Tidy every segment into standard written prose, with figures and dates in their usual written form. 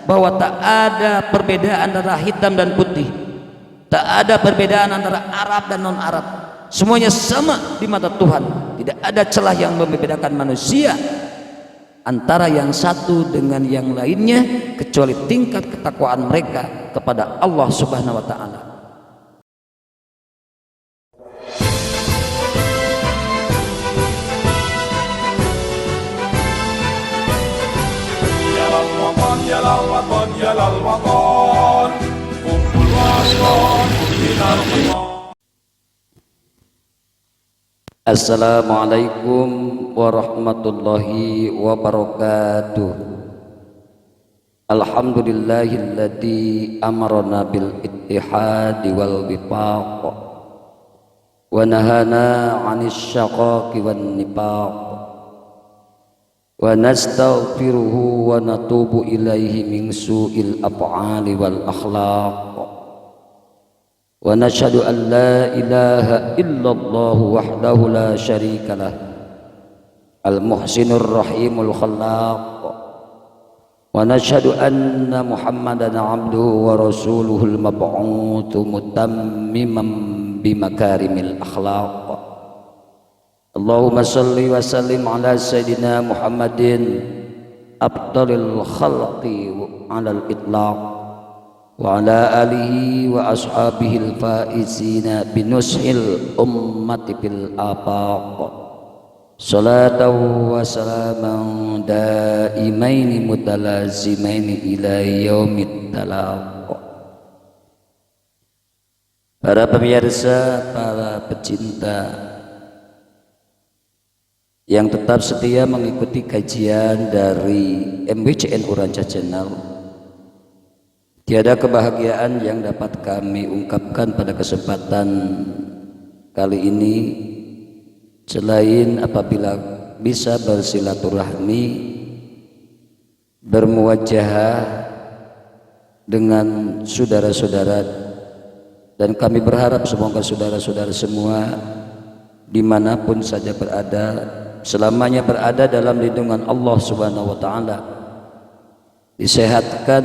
bahwa tak ada perbedaan antara hitam dan putih, tak ada perbedaan antara Arab dan non-Arab. Semuanya sama di mata Tuhan. Tidak ada celah yang membedakan manusia antara yang satu dengan yang lainnya, kecuali tingkat ketakwaan mereka kepada Allah Subhanahu wa ta'ala. يا للوطن يا للوطن قم الوطن إلى الوطن. Assalamualaikum warahmatullahi wabarakatuh. Alhamdulillahilladzi amarna bil ittihadi wal wifaq wa nahana 'anil syaqaqi wan nifaq wa nastaghfiruhu wa natubu ilaihi min su'il af'ali wal akhlaq wa nashhadu an la ilaha illallah wahdahu la syarika lah al muhsinur rahimul khallaq wa nashhadu anna muhammadan abduhu wa rasuluhul mab'utsu mutammiman bimakarimil akhlaq. Allahumma salli wa sallim ala sayyidina Muhammadin afdalil khalqi alal itlaq wa ala alihi wa ashabihil faizina binushil ummati bil afaq salatan wa salaman daimaini mutalazimaini ila yaumit talaq. Para pemirsa, para pecinta yang tetap setia mengikuti kajian dari MWCN Uranca Channel, tiada kebahagiaan yang dapat kami ungkapkan pada kesempatan kali ini selain apabila bisa bersilaturahmi, bermuwajahah dengan saudara-saudara, dan kami berharap semoga saudara-saudara semua dimanapun saja berada, selamanya berada dalam lindungan Allah Subhanahu wa ta'ala, disehatkan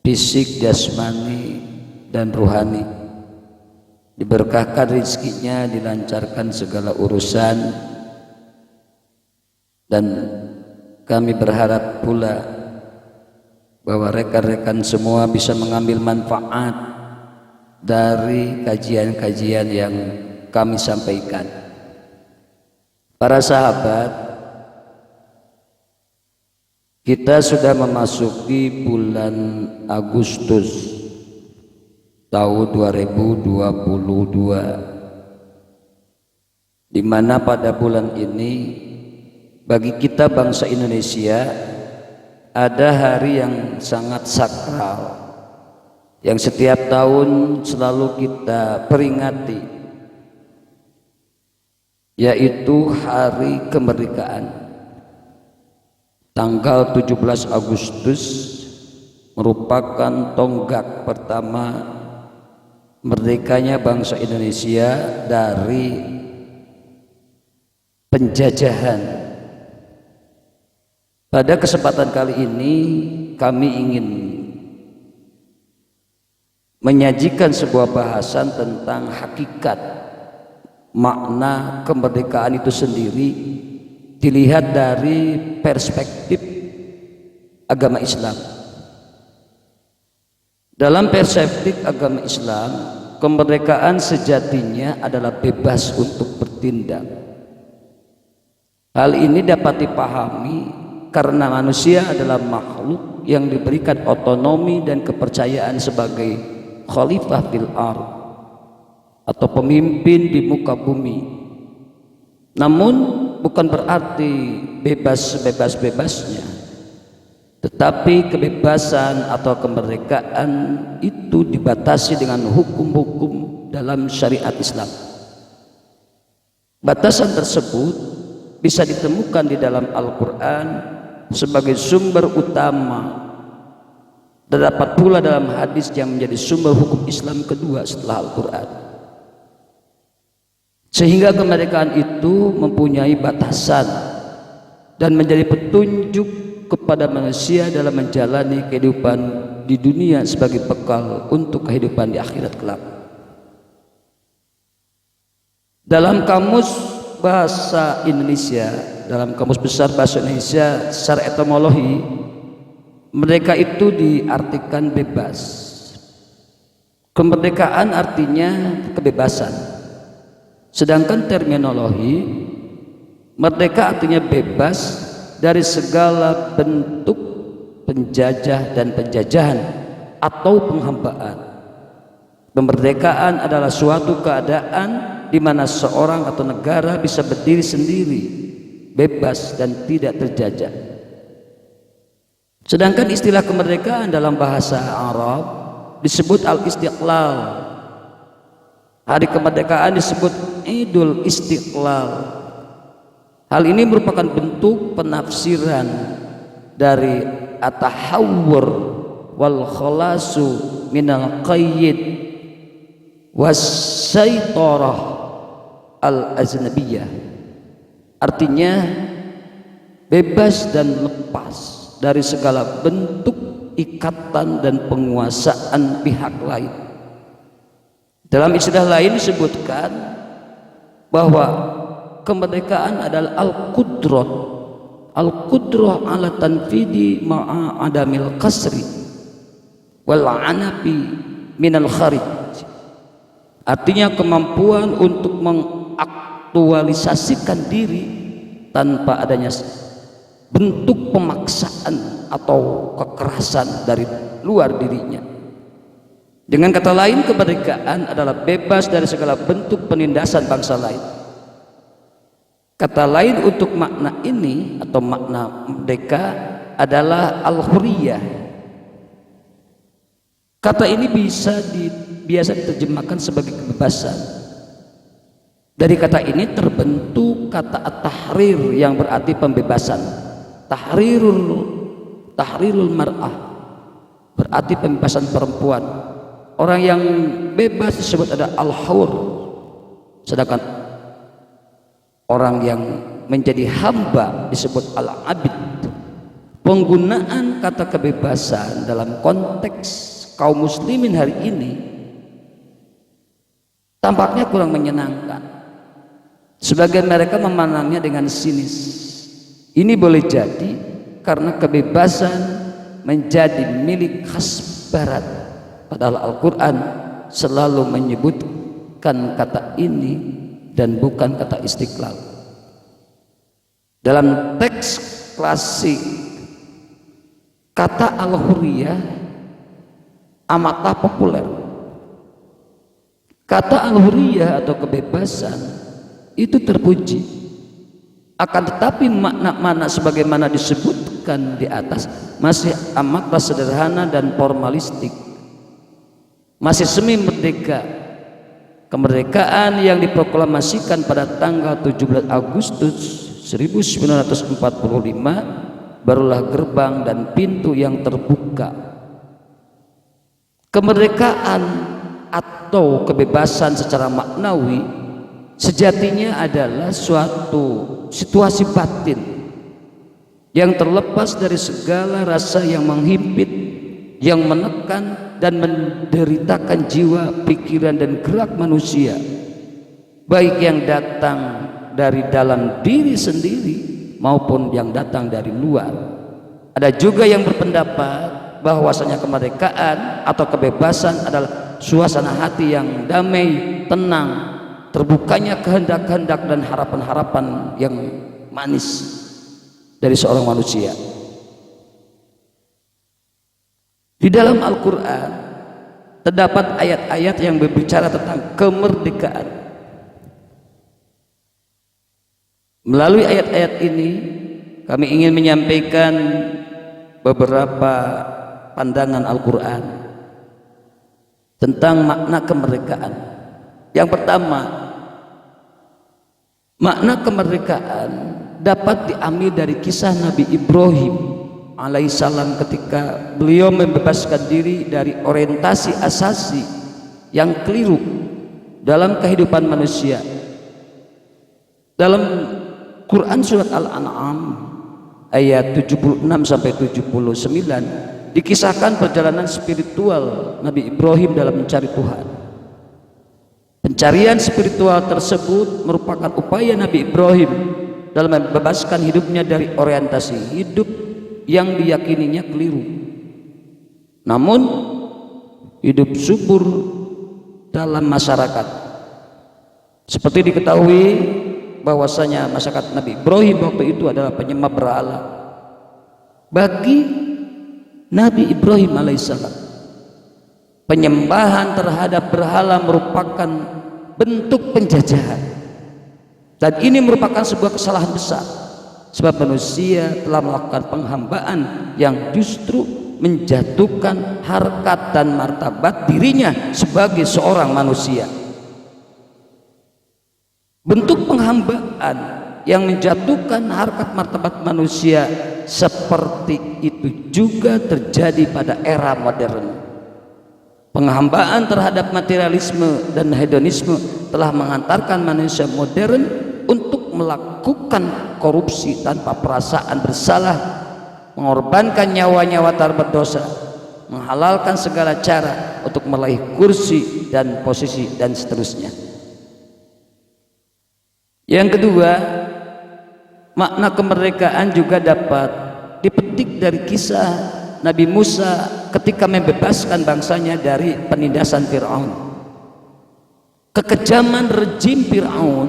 fisik, jasmani dan ruhani, diberkahkan rizkinya, dilancarkan segala urusan, dan kami berharap pula bahwa rekan-rekan semua bisa mengambil manfaat dari kajian-kajian yang kami sampaikan. Para sahabat, kita sudah memasuki bulan Agustus tahun 2022, di mana pada bulan ini bagi kita bangsa Indonesia ada hari yang sangat sakral yang setiap tahun selalu kita peringati, yaitu hari kemerdekaan. Tanggal 17 Agustus merupakan tonggak pertama merdekanya bangsa Indonesia dari penjajahan. Pada kesempatan kali ini kami ingin menyajikan sebuah bahasan tentang hakikat makna kemerdekaan itu sendiri dilihat dari perspektif agama Islam. Dalam perspektif agama Islam, kemerdekaan sejatinya adalah bebas untuk bertindak. Hal ini dapat dipahami karena manusia adalah makhluk yang diberikan otonomi dan kepercayaan sebagai khalifah fil ardh atau pemimpin di muka bumi. Namun bukan berarti bebas sebebas-bebasnya, tetapi kebebasan atau kemerdekaan itu dibatasi dengan hukum-hukum dalam syariat Islam. Batasan tersebut bisa ditemukan di dalam Al-Quran sebagai sumber utama, dan dapat pula dalam hadis yang menjadi sumber hukum Islam kedua setelah Al-Quran. Sehingga kemerdekaan itu mempunyai batasan dan menjadi petunjuk kepada manusia dalam menjalani kehidupan di dunia sebagai bekal untuk kehidupan di akhirat kelak. Dalam kamus bahasa Indonesia, dalam kamus besar bahasa Indonesia secara etimologi, merdeka itu diartikan bebas. Kemerdekaan artinya kebebasan. Sedangkan terminologi merdeka artinya bebas dari segala bentuk penjajah dan penjajahan atau penghambaan. Kemerdekaan adalah suatu keadaan di mana seorang atau negara bisa berdiri sendiri, bebas dan tidak terjajah. Sedangkan istilah kemerdekaan dalam bahasa Arab disebut al-istiqlal. Hari kemerdekaan disebut Idul Istiqlal. Hal ini merupakan bentuk penafsiran dari at-tahawwur wal khalasu minal qayyid wasyaitarah al-aznabiyah. Artinya bebas dan lepas dari segala bentuk ikatan dan penguasaan pihak lain. Dalam istilah lain disebutkan bahwa kemerdekaan adalah al-qudrah ala tanfidi ma'a adamil qasri wal anafi minal kharij. Artinya kemampuan untuk mengaktualisasikan diri tanpa adanya bentuk pemaksaan atau kekerasan dari luar dirinya. Dengan kata lain, kemerdekaan adalah bebas dari segala bentuk penindasan bangsa lain. Kata lain untuk makna ini atau makna merdeka adalah al-hurriyah. Kata ini biasa diterjemahkan sebagai kebebasan. Dari kata ini terbentuk kata at-tahrir yang berarti pembebasan. Tahrirul mar'ah berarti pembebasan perempuan. Orang yang bebas disebut ada al-hur. Sedangkan orang yang menjadi hamba disebut al-abid. Penggunaan kata kebebasan dalam konteks kaum muslimin hari ini tampaknya kurang menyenangkan. Sebagian mereka memandangnya dengan sinis. Ini boleh jadi karena kebebasan menjadi milik khas barat, padahal Al-Quran selalu menyebutkan kata ini dan bukan kata istiqlal. Dalam teks klasik, kata al-hurriyah amatlah populer. Kata al-hurriyah atau kebebasan itu terpuji, akan tetapi makna-makna sebagaimana disebutkan di atas masih amatlah sederhana dan formalistik, masih semi merdeka. Kemerdekaan yang diproklamasikan pada tanggal 17 Agustus 1945 barulah gerbang dan pintu yang terbuka. Kemerdekaan atau kebebasan secara maknawi sejatinya adalah suatu situasi batin yang terlepas dari segala rasa yang menghimpit, yang menekan dan menderitakan jiwa, pikiran dan gerak manusia, baik yang datang dari dalam diri sendiri maupun yang datang dari luar. Ada juga yang berpendapat bahwasanya kemerdekaan atau kebebasan adalah suasana hati yang damai, tenang, terbukanya kehendak-kehendak dan harapan-harapan yang manis dari seorang manusia. Di dalam Al-Quran terdapat ayat-ayat yang berbicara tentang kemerdekaan. Melalui ayat-ayat ini kami ingin menyampaikan beberapa pandangan Al-Quran tentang makna kemerdekaan. Yang pertama, makna kemerdekaan dapat diambil dari kisah Nabi Ibrahim alaihissalam ketika beliau membebaskan diri dari orientasi asasi yang keliru dalam kehidupan manusia. Dalam Quran surat Al-An'am ayat 76 sampai 79 dikisahkan perjalanan spiritual Nabi Ibrahim dalam mencari Tuhan. Pencarian spiritual tersebut merupakan upaya Nabi Ibrahim dalam membebaskan hidupnya dari orientasi hidup yang diyakininya keliru, namun hidup subur dalam masyarakat. Seperti diketahui bahwasanya masyarakat Nabi Ibrahim waktu itu adalah penyembah berhala. Bagi Nabi Ibrahim alaihissalam, penyembahan terhadap berhala merupakan bentuk penjajahan, dan ini merupakan sebuah kesalahan besar, sebab manusia telah melakukan penghambaan yang justru menjatuhkan harkat dan martabat dirinya sebagai seorang manusia. Bentuk penghambaan yang menjatuhkan harkat martabat manusia seperti itu juga terjadi pada era modern. Penghambaan terhadap materialisme dan hedonisme telah mengantarkan manusia modern untuk melakukan korupsi tanpa perasaan bersalah, mengorbankan nyawa-nyawa tak berdosa, menghalalkan segala cara untuk meraih kursi dan posisi dan seterusnya. Yang kedua, makna kemerdekaan juga dapat dipetik dari kisah Nabi Musa ketika membebaskan bangsanya dari penindasan Fir'aun. Kekejaman rejim Fir'aun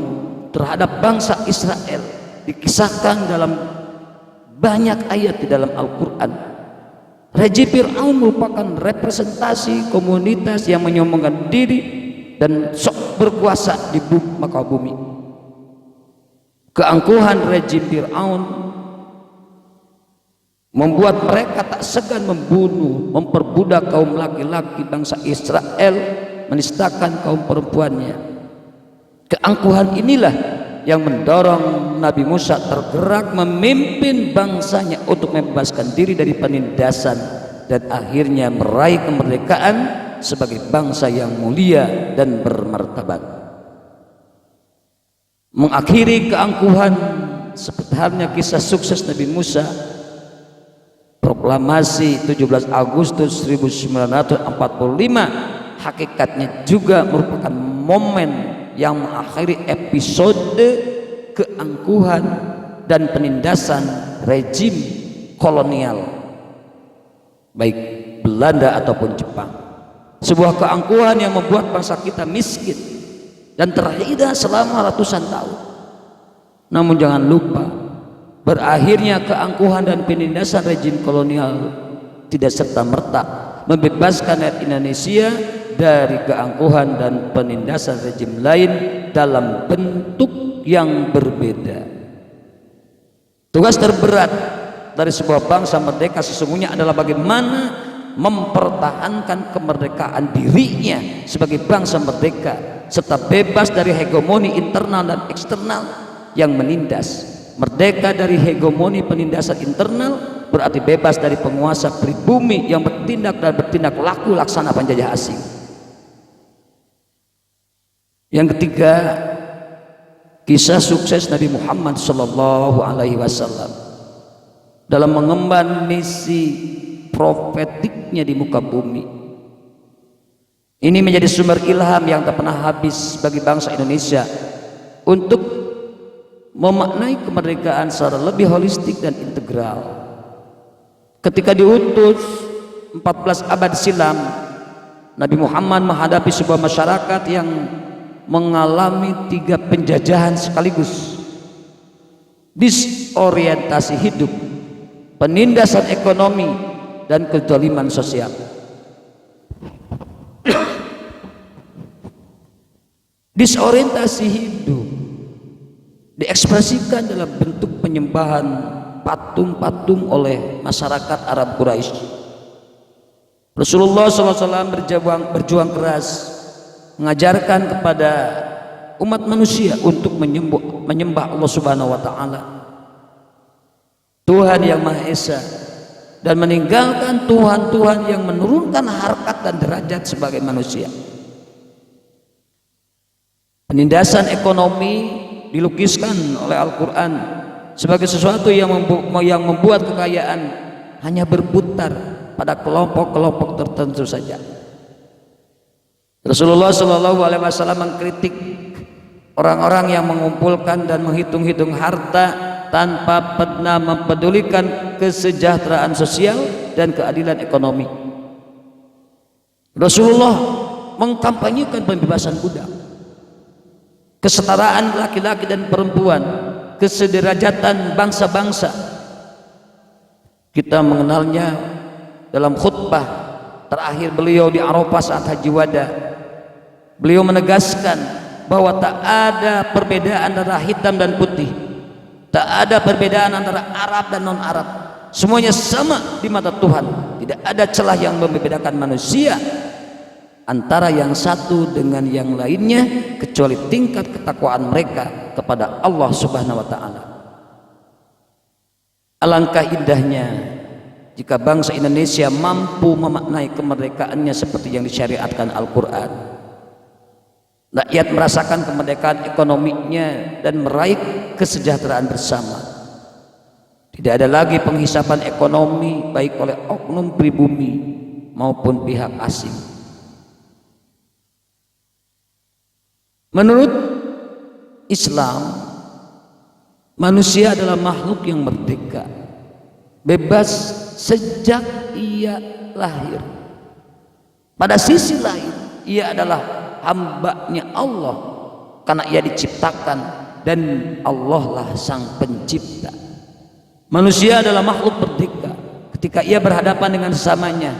terhadap bangsa Israel dikisahkan dalam banyak ayat di dalam Al-Quran. Rejim Fir'aun merupakan representasi komunitas yang menyombongkan diri dan sok berkuasa di muka bumi. Keangkuhan rejim Fir'aun membuat mereka tak segan membunuh, memperbudak kaum laki-laki bangsa Israel, menistakan kaum perempuannya. Keangkuhan inilah yang mendorong Nabi Musa tergerak memimpin bangsanya untuk membebaskan diri dari penindasan dan akhirnya meraih kemerdekaan sebagai bangsa yang mulia dan bermartabat. Mengakhiri keangkuhan seperti halnya kisah sukses Nabi Musa, proklamasi 17 Agustus 1945 hakikatnya juga merupakan momen yang mengakhiri episode keangkuhan dan penindasan rejim kolonial baik Belanda ataupun Jepang. Sebuah keangkuhan yang membuat bangsa kita miskin dan terhina selama ratusan tahun. Namun jangan lupa, berakhirnya keangkuhan dan penindasan rejim kolonial tidak serta-merta membebaskan rakyat Indonesia dari keangkuhan dan penindasan rejim lain dalam bentuk yang berbeda. Tugas terberat dari sebuah bangsa merdeka sesungguhnya adalah bagaimana mempertahankan kemerdekaan dirinya sebagai bangsa merdeka serta bebas dari hegemoni internal dan eksternal yang menindas. Merdeka dari hegemoni penindasan internal berarti bebas dari penguasa pribumi yang bertindak laku laksana penjajah asing. Yang ketiga, kisah sukses Nabi Muhammad SAW dalam mengemban misi profetiknya di muka bumi. Ini menjadi sumber ilham yang tak pernah habis bagi bangsa Indonesia untuk memaknai kemerdekaan secara lebih holistik dan integral. Ketika diutus 14 abad silam, Nabi Muhammad menghadapi sebuah masyarakat yang mengalami 3 penjajahan sekaligus: disorientasi hidup, penindasan ekonomi, dan kezaliman sosial. Disorientasi hidup diekspresikan dalam bentuk penyembahan patung-patung oleh masyarakat Arab Quraisy. Rasulullah SAW berjuang keras mengajarkan kepada umat manusia untuk menyembah Allah Subhanahu wa Ta'ala, Tuhan yang Maha Esa, dan meninggalkan Tuhan-Tuhan yang menurunkan harkat dan derajat sebagai manusia. Penindasan ekonomi dilukiskan oleh Al-Quran sebagai sesuatu yang membuat kekayaan hanya berputar pada kelompok-kelompok tertentu saja. Rasulullah Shallallahu Alaihi Wasallam mengkritik orang-orang yang mengumpulkan dan menghitung-hitung harta tanpa pernah mempedulikan kesejahteraan sosial dan keadilan ekonomi. Rasulullah mengkampanyekan pembebasan budak, kesetaraan laki-laki dan perempuan, kesederajatan bangsa-bangsa. Kita mengenalnya dalam khutbah terakhir beliau di Arafah saat Haji Wada. Beliau menegaskan bahwa tak ada perbedaan antara hitam dan putih, tak ada perbedaan antara Arab dan non-Arab. Semuanya sama di mata Tuhan. Tidak ada celah yang membedakan manusia antara yang satu dengan yang lainnya kecuali tingkat ketakwaan mereka kepada Allah Subhanahu wa taala. Alangkah indahnya jika bangsa Indonesia mampu memaknai kemerdekaannya seperti yang disyariatkan Al-Qur'an. Rakyat merasakan kemerdekaan ekonominya dan meraih kesejahteraan bersama. Tidak ada lagi penghisapan ekonomi baik oleh oknum pribumi maupun pihak asing. Menurut Islam, manusia adalah makhluk yang merdeka, bebas sejak ia lahir. Pada sisi lain, ia adalah hambanya Allah karena ia diciptakan dan Allah lah sang pencipta. Manusia adalah makhluk merdeka ketika ia berhadapan dengan sesamanya,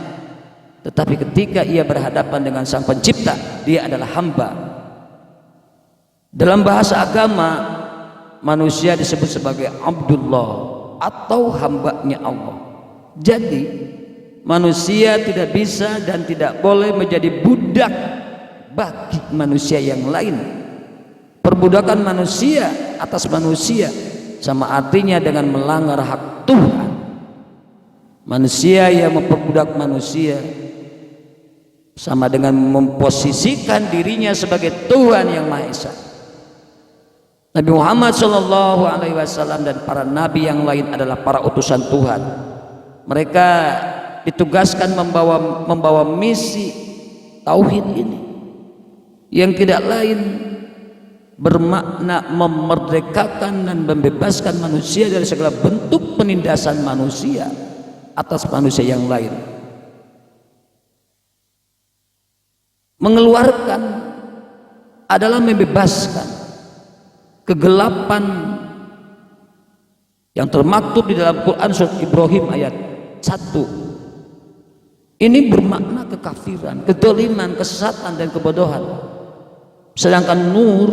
tetapi ketika ia berhadapan dengan sang pencipta, dia adalah hamba. Dalam bahasa agama, manusia disebut sebagai Abdullah atau hambanya Allah. Jadi manusia tidak bisa dan tidak boleh menjadi budak bagi manusia yang lain. Perbudakan manusia atas manusia sama artinya dengan melanggar hak Tuhan. Manusia yang memperbudak manusia sama dengan memposisikan dirinya sebagai Tuhan yang Maha Esa. Nabi Muhammad Shallallahu Alaihi Wasallam dan para nabi yang lain adalah para utusan Tuhan. Mereka ditugaskan membawa misi tauhid ini yang tidak lain bermakna memerdekakan dan membebaskan manusia dari segala bentuk penindasan manusia atas manusia yang lain. Mengeluarkan adalah membebaskan kegelapan yang termaktub di dalam Quran surat Ibrahim ayat 1. Ini bermakna kekafiran, kezaliman, kesesatan dan kebodohan. Sedangkan nur,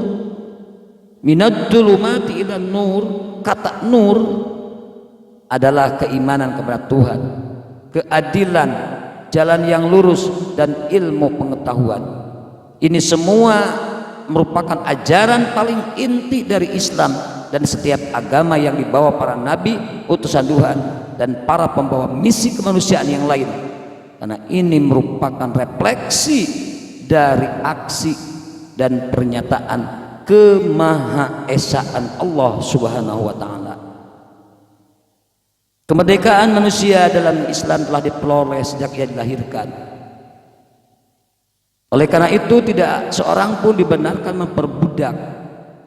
minad dzulumati ila nur, kata nur adalah keimanan kepada Tuhan, keadilan, jalan yang lurus dan ilmu pengetahuan. Ini semua merupakan ajaran paling inti dari Islam dan setiap agama yang dibawa para nabi, utusan Tuhan dan para pembawa misi kemanusiaan yang lain, karena ini merupakan refleksi dari aksi dan pernyataan kemahaesaan Allah Subhanahu wa taala. Kemerdekaan manusia dalam Islam telah diperoleh sejak ia dilahirkan. Oleh karena itu tidak seorang pun dibenarkan memperbudak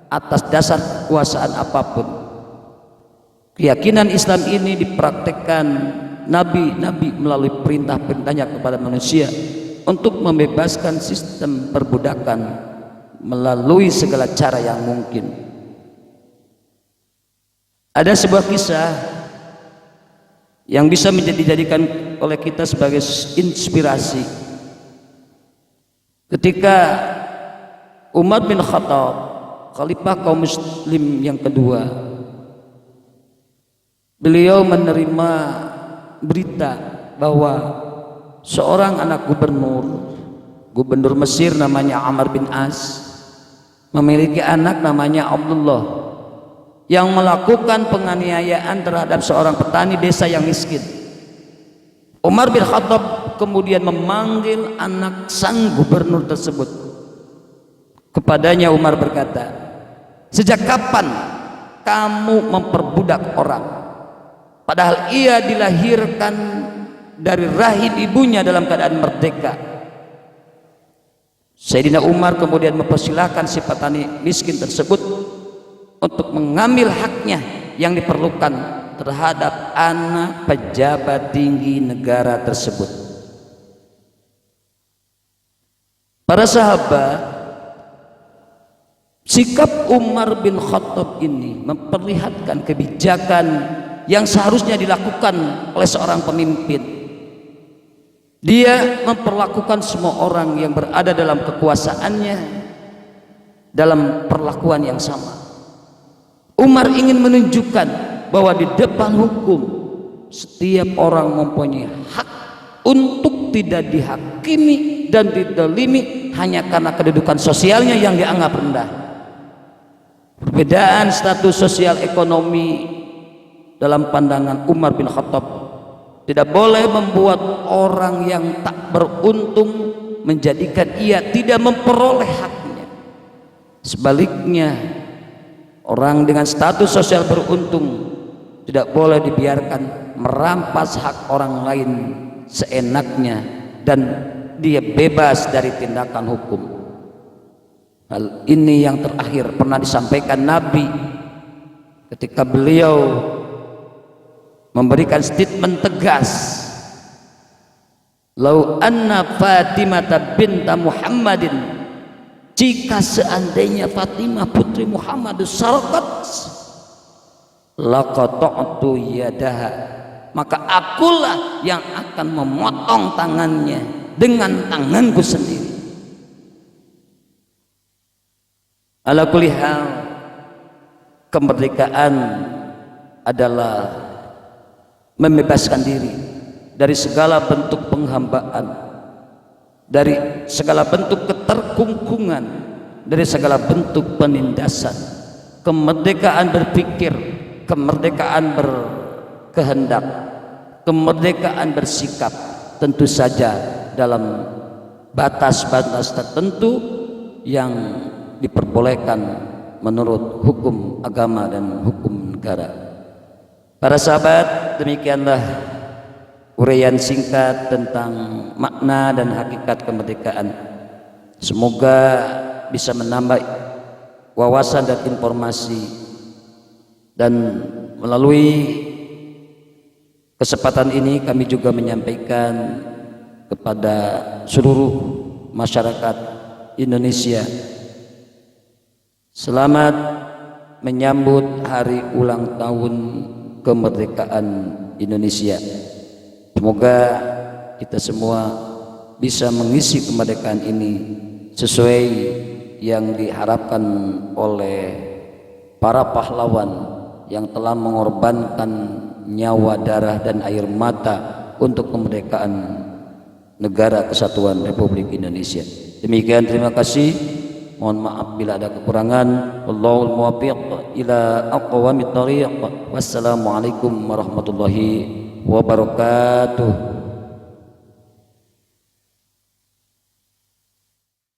atas dasar kekuasaan apapun. Keyakinan Islam ini dipraktekkan nabi-nabi melalui perintah-perintahnya kepada manusia untuk membebaskan sistem perbudakan melalui segala cara yang mungkin. Ada sebuah kisah yang bisa dijadikan oleh kita sebagai inspirasi. Ketika Umar bin Khattab, khalifah kaum muslim yang kedua, beliau menerima berita bahwa seorang anak gubernur Mesir namanya Amr bin As memiliki anak namanya Abdullah yang melakukan penganiayaan terhadap seorang petani desa yang miskin. Umar bin Khattab kemudian memanggil anak sang gubernur tersebut. Kepadanya Umar berkata, "Sejak kapan kamu memperbudak orang, padahal ia dilahirkan dari rahim ibunya dalam keadaan merdeka. Sayyidina Umar kemudian mempersilahkan si petani miskin tersebut untuk mengambil haknya yang diperlukan terhadap anak pejabat tinggi negara tersebut. Para sahabat, sikap Umar bin Khattab ini memperlihatkan kebijakan yang seharusnya dilakukan oleh seorang pemimpin. Dia memperlakukan semua orang yang berada dalam kekuasaannya dalam perlakuan yang sama. Umar ingin menunjukkan bahwa di depan hukum setiap orang mempunyai hak untuk tidak dihakimi dan didolimi hanya karena kedudukan sosialnya yang dianggap rendah. Perbedaan status sosial ekonomi dalam pandangan Umar bin Khattab tidak boleh membuat orang yang tak beruntung menjadikan ia tidak memperoleh haknya. Sebaliknya, orang dengan status sosial beruntung tidak boleh dibiarkan merampas hak orang lain seenaknya dan dia bebas dari tindakan hukum. Hal ini yang terakhir pernah disampaikan Nabi ketika beliau memberikan statement tegas, "Lau anna Fatimah binta Muhammadin," jika seandainya Fatimah putri Muhammad sarakat, laqata'tu yadaha, maka akulah yang akan memotong tangannya dengan tanganku sendiri. Ala kulli hal, kemerdekaan adalah membebaskan diri dari segala bentuk penghambaan, dari segala bentuk keterkungkungan, dari segala bentuk penindasan. Kemerdekaan berpikir, kemerdekaan berkehendak, kemerdekaan bersikap, tentu saja dalam batas-batas tertentu yang diperbolehkan menurut hukum agama dan hukum negara. Para sahabat, demikianlah uraian singkat tentang makna dan hakikat kemerdekaan. Semoga bisa menambah wawasan dan informasi, dan melalui kesempatan ini kami juga menyampaikan kepada seluruh masyarakat Indonesia, selamat menyambut hari ulang tahun kemerdekaan Indonesia. Semoga kita semua bisa mengisi kemerdekaan ini sesuai yang diharapkan oleh para pahlawan yang telah mengorbankan nyawa, darah dan air mata untuk kemerdekaan negara kesatuan Republik Indonesia. Demikian, terima kasih. Mohon maaf bila ada kekurangan. Wallahul muwaffiq ila aqwamit thariq. Wassalamualaikum warahmatullahi wabarakatuh.